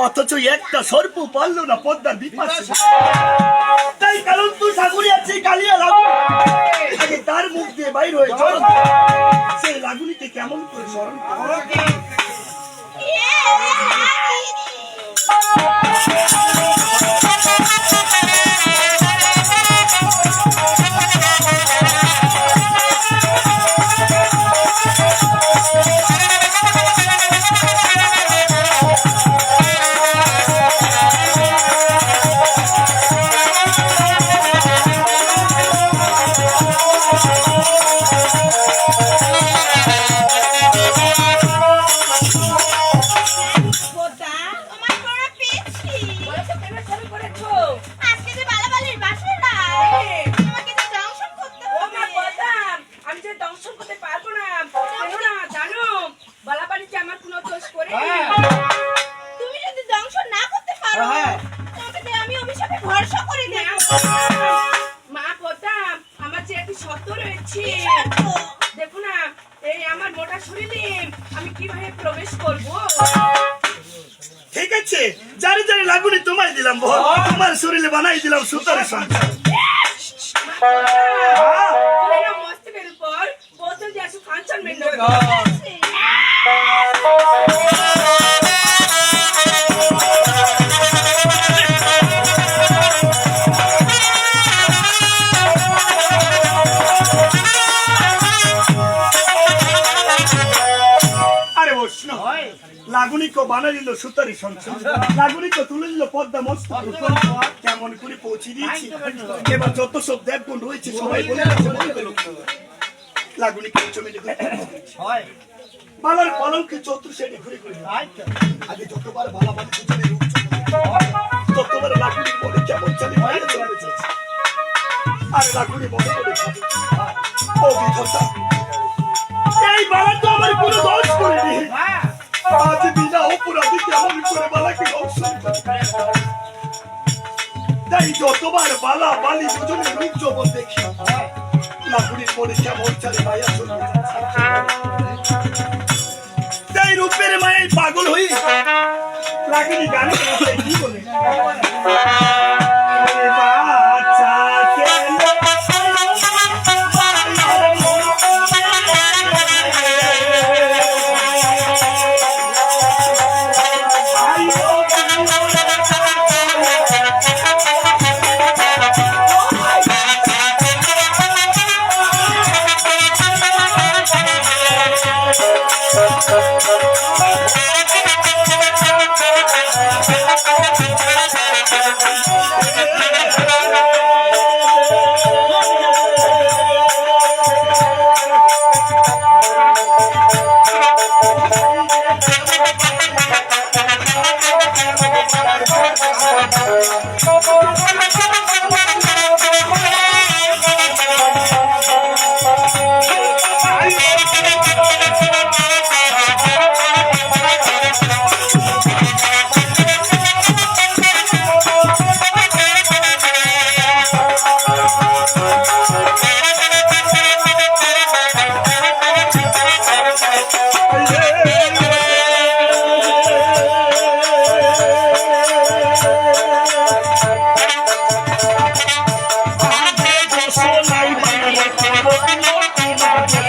অথচ একটা সর্প পারল না পদ্মার বিপাশে। তাই কারণ তুই সাগরে আছে কালিয়া লাগুন, আগে তার মুখ দিয়ে বাইর হয়ে চল, সেই লাগুনিকে কেমন করে স্মরণ করো। ঠিক আছে, জানি জানি লাগুনি তোমায় দিলাম, তোমার শরীরে বানাই দিলাম সুতারের সংসার। লাগুনিকে বানাই দিল সুতারি সংসার, লাগুনিকে তুলে দিল পদ্মা মস্ত। কেমন করে পৌঁছে দিয়েছি, এবার যত সব দেবগুণ রয়েছে সবাই বলে লাগুনিকে বালার পালনকে চতুর সেটি ঘুরে ঘুরে আগে যতবার বালা বালি ততবার লাগুনির মনে কেমন চালি বাইরে চলে যাচ্ছে। আর লাগুনি মনে করে ও বিধাতা, এই বালা তো আমার কোনো দোষ করেনি, আজ বিনা অপরাধী কেমন করে বালাকে দর্শন করে। তাই যতবার বালা বালি দুজনের রূপ যৌবন দেখি লাগুনির মনে কেমন চালে মায়া চলে যাচ্ছে। তাই রূপের মায়ায় পাগল হই লাগুনি গানে কি বলে, বাচ্চা জীবন নিয়ে কি ভাবে